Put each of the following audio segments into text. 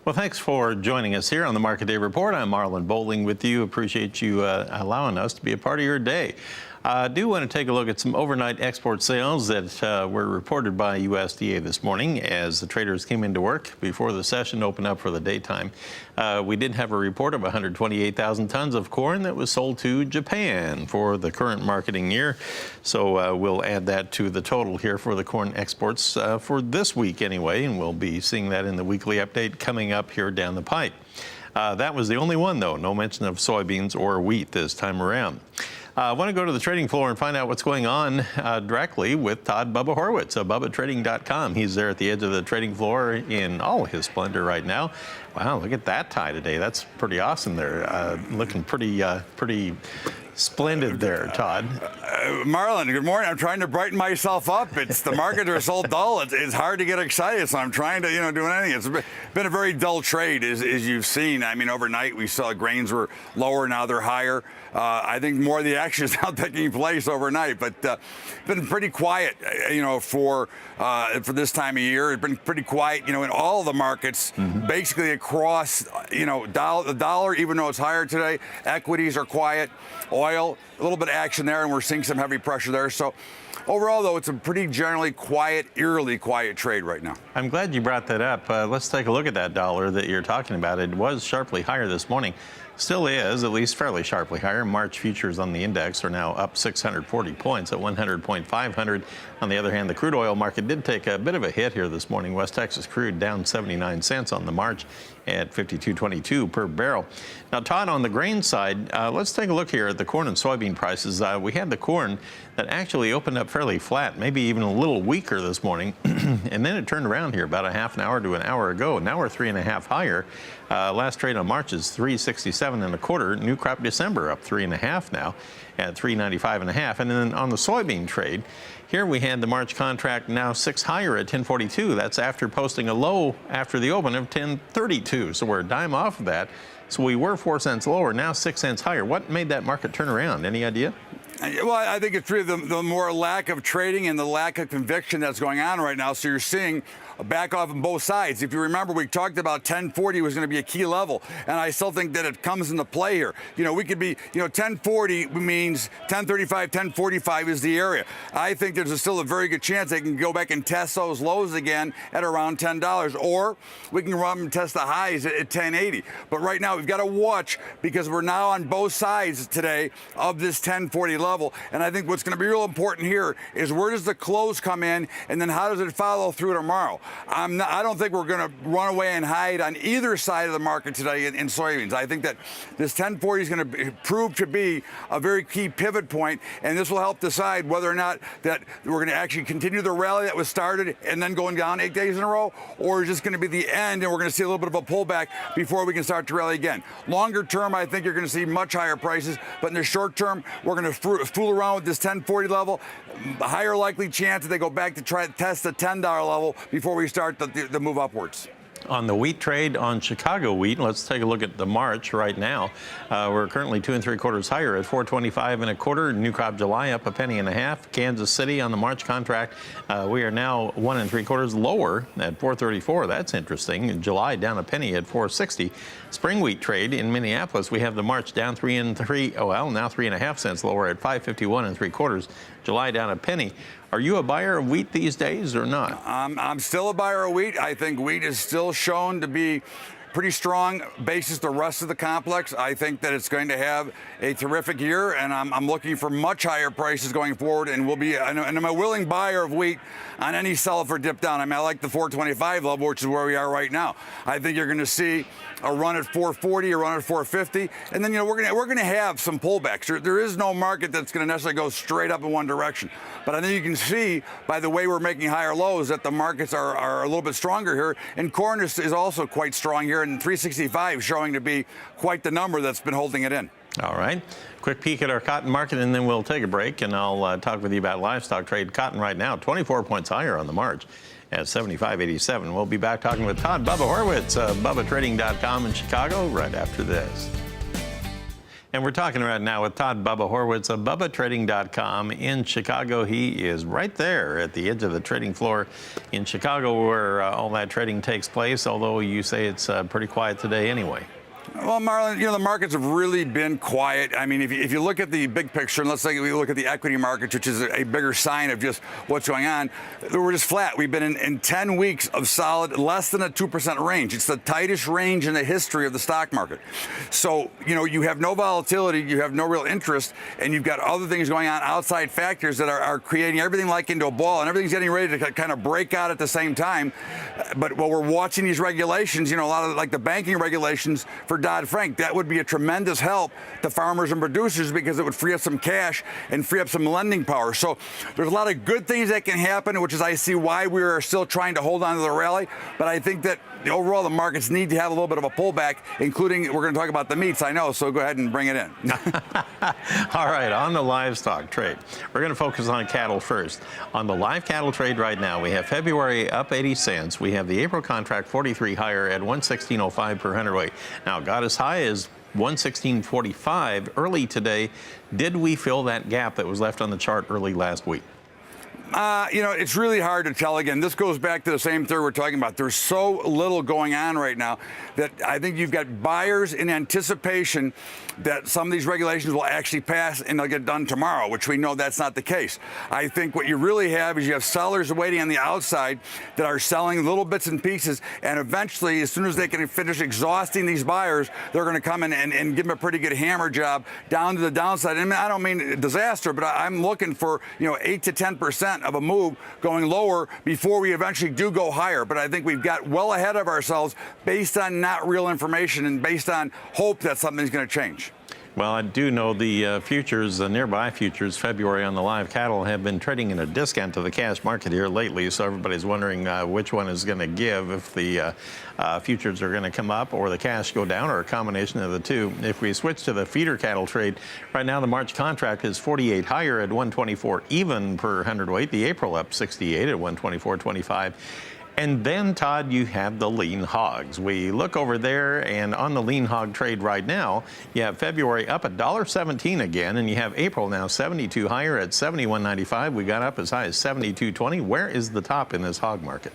Well, thanks for joining us here on the Market Day Report. I'm Marlon Bowling with you. Appreciate you allowing us to be a part of your day. I do want to take a look at some overnight export sales that were reported by USDA this morning as the traders came into work before the session opened up for the daytime. We did have a report of 128,000 tons of corn that was sold to Japan for the current marketing year. So we'll add that to the total here for the corn exports for this week anyway, and we'll be seeing that in the weekly update coming up here down the pipe. That was the only one, though. No mention of soybeans or wheat this time around. I want to go to the trading floor and find out what's going on directly with Todd Bubba Horwitz of BubbaTrading.com. He's there at the edge of the trading floor in all his splendor right now. Wow, look at that tie today. That's pretty awesome there. Looking pretty splendid there, Todd. Marlon, good morning. I'm trying to brighten myself up. The markets are so dull. It's hard to get excited, so I'm trying to, do anything. It's been a very dull trade, as you've seen. I mean, overnight we saw grains were lower, now they're higher. I think more of the action is now taking place overnight, but been pretty quiet, for this time of year. It's been pretty quiet, in all the markets, basically across, the dollar, even though it's higher today. Equities are quiet. Oil, a little bit of action there, and we're seeing some heavy pressure there. So overall, though, it's a pretty generally quiet, eerily quiet trade right now. I'm glad you brought that up. Let's take a look at that dollar that you're talking about. It was sharply higher this morning. Still is, at least fairly sharply higher. March futures on the index are now up 640 points at 100.500. On the other hand, the crude oil market did take a bit of a hit here this morning. West Texas crude down 79 cents on the March at 52.22 per barrel. Now, Todd, on the grain side, let's take a look here at the corn and soybean prices. We had the corn that actually opened up fairly flat, maybe even a little weaker this morning, and then it turned around here about a half an hour to an hour ago. Now we're 3.5 higher. Last trade on March is 367.25. New crop December up 3.5 now at 395.5. And then on the soybean trade, here we had the March contract now 6 higher at 1042. That's after posting a low after the open of 1032. So we're a dime off of that. So we were 4 cents lower, now 6 cents higher. What made that market turn around? Any idea? Well, I think it's really the more lack of trading and the lack of conviction that's going on right now. So you're seeing a back off on both sides. If you remember, we talked about 1040 was going to be a key level, and I still think that it comes into play here. We could be, 1040 means 1035, 1045 is the area. I think there's still a very good chance they can go back and test those lows again at around $10, or we can run and test the highs at 1080. But right now we've got to watch, because we're now on both sides today of this 1040 level, and I think what's going to be real important here is where does the close come in, and then how does it follow through tomorrow? I don't think we're going to run away and hide on either side of the market today in soybeans. I think that this 1040 is going to prove to be a very key pivot point, and this will help decide whether or not that we're going to actually continue the rally that was started and then going down 8 days in a row, or is this going to be the end and we're going to see a little bit of a pullback before we can start to rally again. Longer term, I think you're going to see much higher prices, but in the short term, we're going to fool around with this 1040 level. A higher likely chance that they go back to try to test the $10 level before we start the move upwards. On the wheat trade on Chicago wheat, let's take a look at the March right now. We're currently 2 3/4 higher at 425.25. New crop July up 1.5 pennies. Kansas City on the March contract, we are now 1 3/4 lower at 434. That's interesting. July down 1 penny at 460. Spring wheat trade in Minneapolis, we have the March down 3 3.5 cents lower at 551 3/4. July down 1 penny. Are you a buyer of wheat these days or not? I'm still a buyer of wheat. I think wheat is still shown to be pretty strong basis the rest of the complex. I think that it's going to have a terrific year, and I'm looking for much higher prices going forward, and I'm a willing buyer of wheat on any sell for dip down. I mean, I like the 425 level, which is where we are right now. I think you're going to see a run at 440, a run at 450, and then we're going to have some pullbacks. There is no market that's going to necessarily go straight up in one direction, but I think you can see by the way we're making higher lows that the markets are a little bit stronger here, and corn is also quite strong here, and 365 showing to be quite the number that's been holding it in. All right. Quick peek at our cotton market, and then we'll take a break, and I'll talk with you about livestock trade. Cotton right now, 24 points higher on the March at 75.87. We'll be back talking with Todd Bubba Horwitz of BubbaTrading.com in Chicago right after this. And we're talking right now with Todd Bubba Horwitz of BubbaTrading.com in Chicago. He is right there at the edge of the trading floor in Chicago where all that trading takes place, although you say it's pretty quiet today anyway. Well, Marlon, the markets have really been quiet. I mean, if you look at the big picture, and let's say we look at the equity markets, which is a bigger sign of just what's going on, we're just flat. We've been in 10 weeks of solid, less than a 2% range. It's the tightest range in the history of the stock market. So, you have no volatility, you have no real interest, and you've got other things going on, outside factors that are creating everything like into a ball, and everything's getting ready to kind of break out at the same time. But while we're watching these regulations, a lot of like the banking regulations for Dodd-Frank, that would be a tremendous help to farmers and producers because it would free up some cash and free up some lending power. So there's a lot of good things that can happen, which is I see why we are still trying to hold on to the rally. But I think that overall the markets need to have a little bit of a pullback, including we're going to talk about the meats, I know, so go ahead and bring it in. All right, on the livestock trade, we're going to focus on cattle first. On the live cattle trade right now, we have February up 80 cents. We have the April contract 43 higher at 116.05 per hundredweight. Now, got as high as 116.45 early today. Did we fill that gap that was left on the chart early last week? It's really hard to tell. Again, this goes back to the same theory we're talking about. There's so little going on right now that I think you've got buyers in anticipation that some of these regulations will actually pass and they'll get done tomorrow, which we know that's not the case. I think what you really have is you have sellers waiting on the outside that are selling little bits and pieces, and eventually, as soon as they can finish exhausting these buyers, they're going to come in and give them a pretty good hammer job down to the downside. I mean, I don't mean disaster, but I'm looking for 8 to 10% of a move going lower before we eventually do go higher. But I think we've got well ahead of ourselves based on not real information and based on hope that something's going to change. Well, I do know the futures, the nearby futures, February on the live cattle have been trading in a discount to the cash market here lately. So everybody's wondering which one is going to give, if the futures are going to come up or the cash go down, or a combination of the two. If we switch to the feeder cattle trade, right now the March contract is 48 higher at 124 even per hundredweight. The April up 68 at 124.25. And then, Todd, you have the lean hogs. We look over there, and on the lean hog trade right now, you have February up $1.17 again, and you have April now 72 higher at 71.95. We got up as high as 72.20. Where is the top in this hog market?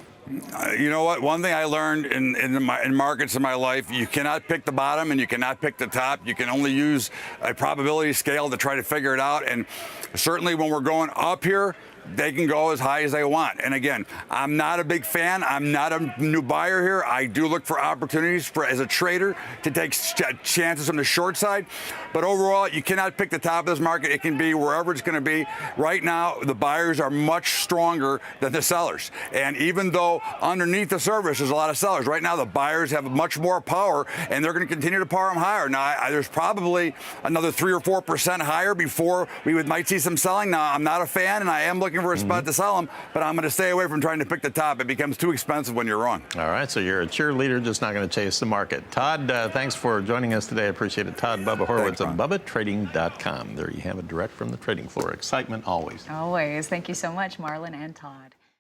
You know what? One thing I learned in markets in my life, you cannot pick the bottom and you cannot pick the top. You can only use a probability scale to try to figure it out. And certainly when we're going up here, they can go as high as they want. And again, I'm not a big fan. I'm not a new buyer here. I do look for opportunities as a trader to take chances from the short side. But overall, you cannot pick the top of this market. It can be wherever it's going to be. Right now, the buyers are much stronger than the sellers. And even though underneath the surface there's a lot of sellers, right now the buyers have much more power, and they're going to continue to power them higher. Now, there's probably another 3 or 4% higher before we might see some selling. Now, I'm not a fan, and I am looking for a spot to sell them, but I'm going to stay away from trying to pick the top. It becomes too expensive when you're wrong. All right, so you're a cheerleader, just not going to chase the market. Todd, thanks for joining us today. I appreciate it. Todd Bubba Horwitz of BubbaTrading.com. There you have it, direct from the trading floor. Excitement always. Always. Thank you so much, Marlon and Todd.